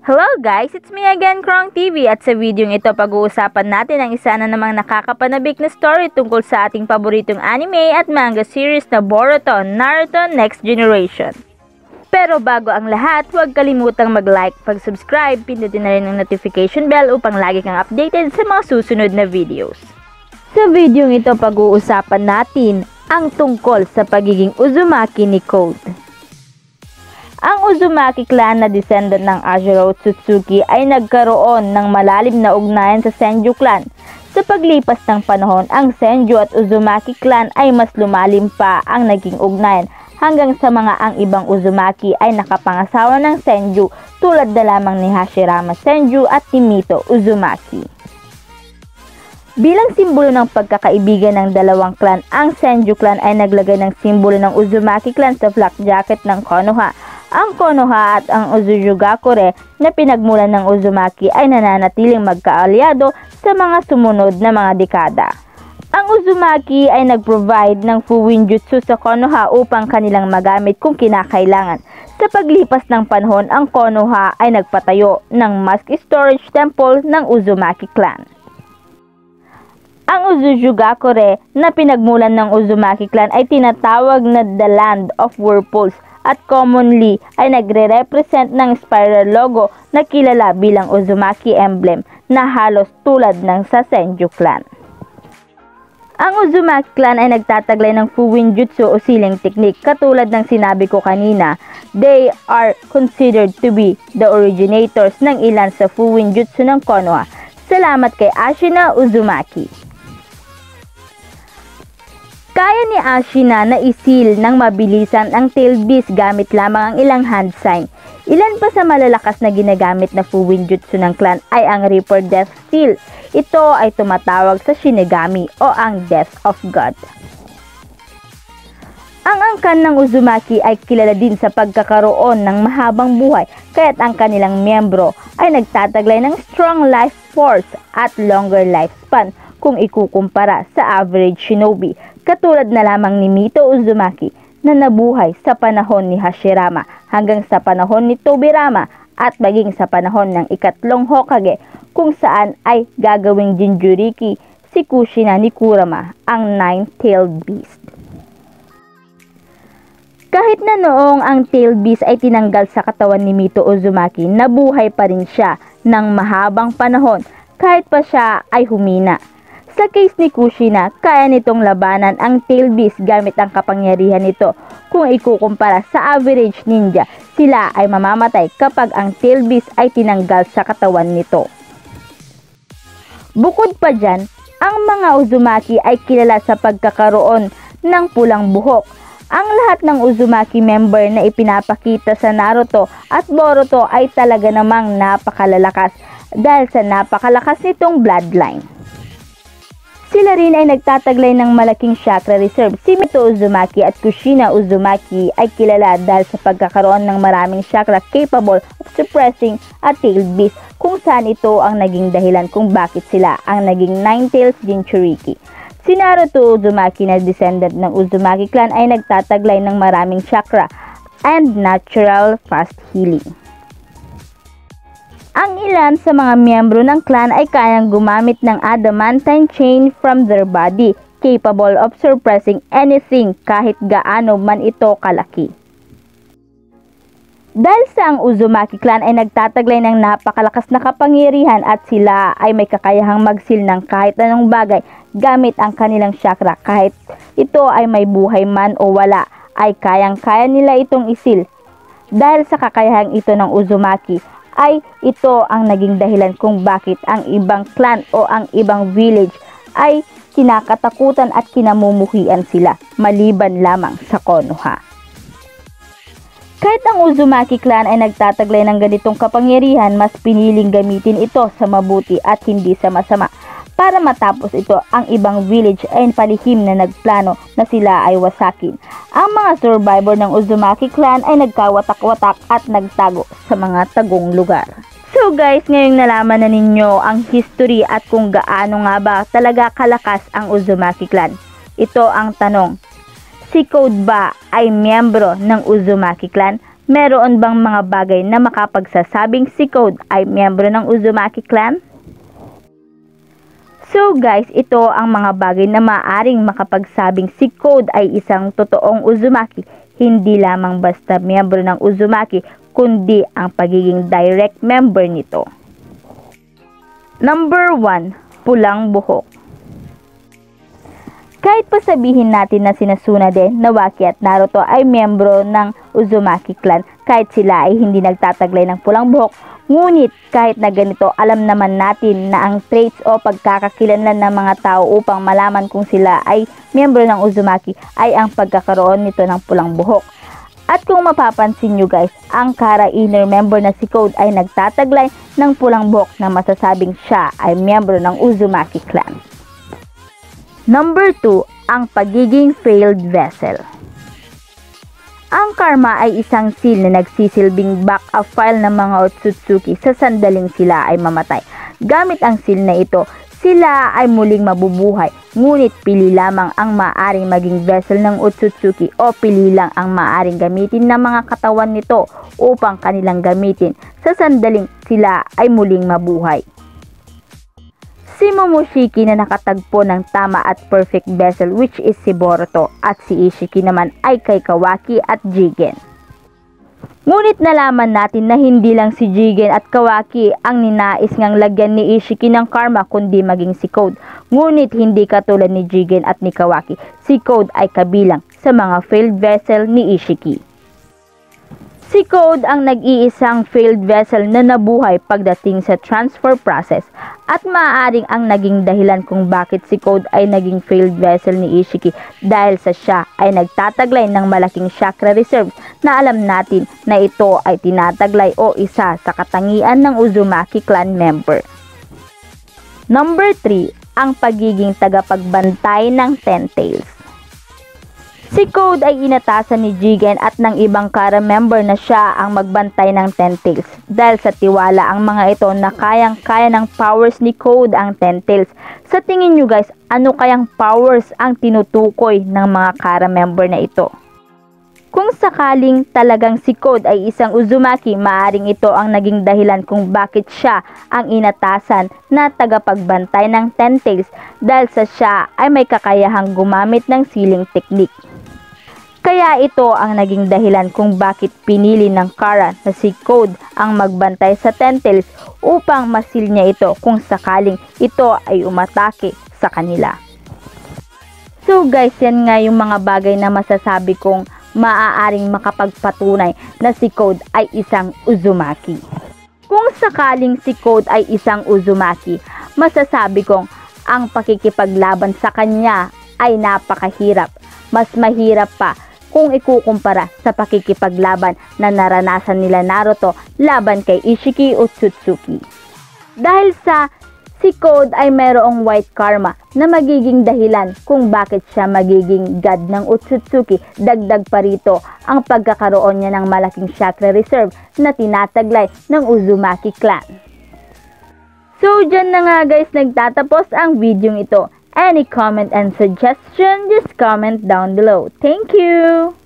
Hello guys! It's me again, Krong TV, at sa video ito pag-uusapan natin ang isa na namang nakakapanabik na story tungkol sa ating paboritong anime at manga series na Boruto, Naruto Next Generation. Pero bago ang lahat, huwag kalimutang mag-like, pag-subscribe, pindutin na rin ang notification bell upang lagi kang updated sa mga susunod na videos. Sa video ito pag-uusapan natin ang tungkol sa pagiging Uzumaki ni Code. Ang Uzumaki clan na descendant ng Ashiro Tsutsuki ay nagkaroon ng malalim na ugnayan sa Senju clan. Sa paglipas ng panahon, ang Senju at Uzumaki clan ay mas lumalim pa ang naging ugnayan hanggang sa mga ang ibang Uzumaki ay nakapangasawa ng Senju tulad na lamang ni Hashirama Senju at ni Mito Uzumaki. Bilang simbolo ng pagkakaibigan ng dalawang clan, ang Senju clan ay naglagay ng simbolo ng Uzumaki clan sa flak jacket ng Konoha. Ang Konoha at ang Uzujugakure na pinagmulan ng Uzumaki ay nananatiling magkaalyado sa mga sumunod na mga dekada. Ang Uzumaki ay nag-provide ng Fuin Jutsu sa Konoha upang kanilang magamit kung kinakailangan. Sa paglipas ng panahon, ang Konoha ay nagpatayo ng mask storage temple ng Uzumaki clan. Ang Uzujugakure na pinagmulan ng Uzumaki clan ay tinatawag na The Land of Whirlpools at commonly ay nagre-represent ng spiral logo na kilala bilang Uzumaki emblem na halos tulad ng sa Senju clan. Ang Uzumaki clan ay nagtataglay ng Fuin Jutsu o siling technique. Katulad ng sinabi ko kanina, they are considered to be the originators ng ilan sa Fuin Jutsu ng Konoha. Salamat kay Ashina Uzumaki. Kaya ni Ashina na isil ng mabilisan ang tail beast gamit lamang ang ilang hand sign. Ilan pa sa malalakas na ginagamit na Fuin Jutsu ng clan ay ang Reaper Death Steel. Ito ay tumatawag sa Shinigami o ang Death of God. Ang angkan ng Uzumaki ay kilala din sa pagkakaroon ng mahabang buhay, kaya't ang kanilang miyembro ay nagtataglay ng strong life force at longer lifespan kung ikukumpara sa average shinobi, katulad na lamang ni Mito Uzumaki na nabuhay sa panahon ni Hashirama hanggang sa panahon ni Tobirama at maging sa panahon ng ikatlong Hokage kung saan ay gagawing Jinchuriki si Kushina ni Kurama, ang nine-tailed beast. Kahit na noong ang tailed beast ay tinanggal sa katawan ni Mito Uzumaki, nabuhay pa rin siya ng mahabang panahon kahit pa siya ay humina. Sa case ni Kushina, kaya nitong labanan ang tail beast gamit ang kapangyarihan nito. Kung ikukumpara sa average ninja, sila ay mamamatay kapag ang tail beast ay tinanggal sa katawan nito. Bukod pa dyan, ang mga Uzumaki ay kilala sa pagkakaroon ng pulang buhok. Ang lahat ng Uzumaki member na ipinapakita sa Naruto at Boruto ay talaga namang napakalalakas dahil sa napakalakas nitong bloodline. Sila rin ay nagtataglay ng malaking chakra reserve. Si Mito Uzumaki at Kushina Uzumaki ay kilala dahil sa pagkakaroon ng maraming chakra capable of suppressing a tailed beast, kung saan ito ang naging dahilan kung bakit sila ang naging nine-tails Jinchuriki. Si Naruto Uzumaki na descendant ng Uzumaki clan ay nagtataglay ng maraming chakra and natural fast healing. Ang ilan sa mga miyembro ng clan ay kayang gumamit ng adamantine chain from their body, capable of suppressing anything kahit gaano man ito kalaki. Dahil sa ang Uzumaki clan ay nagtataglay ng napakalakas na kapangyarihan at sila ay may kakayahang magsil ng kahit anong bagay gamit ang kanilang chakra, kahit ito ay may buhay man o wala, ay kayang-kaya nila itong isil. Dahil sa kakayahang ito ng Uzumaki, ay ito ang naging dahilan kung bakit ang ibang clan o ang ibang village ay kinakatakutan at kinamumuhian sila, maliban lamang sa Konoha. Kahit ang Uzumaki clan ay nagtataglay ng ganitong kapangyarihan, mas piniling gamitin ito sa mabuti at hindi sa masama. Para matapos ito, ang ibang village ay palihim na nagplano na sila ay wasakin. Ang mga survivor ng Uzumaki clan ay nagkawatak-watak at nagtago sa mga tagong lugar. So guys, ngayong nalaman na ninyo ang history at kung gaano nga ba talaga kalakas ang Uzumaki clan. Ito ang tanong, si Code ba ay miyembro ng Uzumaki clan? Meron bang mga bagay na makapagsasabing si Code ay miyembro ng Uzumaki clan? So guys, ito ang mga bagay na maaaring makapagsabing si Code ay isang totoong Uzumaki, hindi lamang basta miyembro ng Uzumaki, kundi ang pagiging direct member nito. Number 1, pulang buhok. Kahit pa sabihin natin na sina Tsunade, Nawaki at Naruto ay miyembro ng Uzumaki clan, kahit sila ay hindi nagtataglay ng pulang buhok, ngunit kahit na ganito, alam naman natin na ang traits o pagkakakilanlan ng mga tao upang malaman kung sila ay miyembro ng Uzumaki ay ang pagkakaroon nito ng pulang buhok. At kung mapapansin nyo guys, ang Kara inner member na si Code ay nagtataglay ng pulang buhok na masasabing siya ay miyembro ng Uzumaki clan. Number 2, ang pagiging failed vessel. Ang karma ay isang seal na nagsisilbing backup file ng mga Otsutsuki sa sandaling sila ay mamatay. Gamit ang seal na ito, sila ay muling mabubuhay, ngunit pili lamang ang maaaring maging vessel ng Otsutsuki o pili lang ang maaaring gamitin ng mga katawan nito upang kanilang gamitin sa sandaling sila ay muling mabuhay. Si Momoshiki na nakatagpo ng tama at perfect vessel which is si Boruto at si Ishiki naman ay kay Kawaki at Jigen. Ngunit nalaman natin na hindi lang si Jigen at Kawaki ang ninais ngang lagyan ni Ishiki ng karma kundi maging si Code. Ngunit hindi katulad ni Jigen at ni Kawaki, si Code ay kabilang sa mga failed vessel ni Ishiki. Si Code ang nag-iisang failed vessel na nabuhay pagdating sa transfer process at maaaring ang naging dahilan kung bakit si Code ay naging failed vessel ni Ishiki dahil sa siya ay nagtataglay ng malaking chakra reserves na alam natin na ito ay tinataglay o isa sa katangian ng Uzumaki clan member. Number 3, ang pagiging tagapagbantay ng Ten Tails. Si Code ay inatasan ni Jigen at ng ibang Kara member na siya ang magbantay ng Ten Tails dahil sa tiwala ang mga ito na kayang-kaya ng powers ni Code ang Ten Tails. Sa tingin nyo guys, ano kayang powers ang tinutukoy ng mga Kara member na ito? Kung sakaling talagang si Code ay isang Uzumaki, maaring ito ang naging dahilan kung bakit siya ang inatasan na tagapagbantay ng Ten Tails dahil sa siya ay may kakayahang gumamit ng sealing technique. Kaya ito ang naging dahilan kung bakit pinili ng Kara na si Code ang magbantay sa Ten Tails upang masil niya ito kung sakaling ito ay umatake sa kanila. So guys, yan nga yung mga bagay na masasabi kong maaaring makapagpatunay na si Code ay isang Uzumaki. Kung sakaling si Code ay isang Uzumaki, masasabi kong ang pakikipaglaban sa kanya ay napakahirap. Mas mahirap pa kung ikukumpara sa pakikipaglaban na naranasan nila Naruto laban kay Ishiki Otsutsuki. Dahil sa si Code ay mayroong white karma na magiging dahilan kung bakit siya magiging god ng Otsutsuki. Dagdag pa rito ang pagkakaroon niya ng malaking chakra reserve na tinataglay ng Uzumaki clan. So dyan na nga guys nagtatapos ang video ito. Any comment and suggestion, just comment down below. Thank you!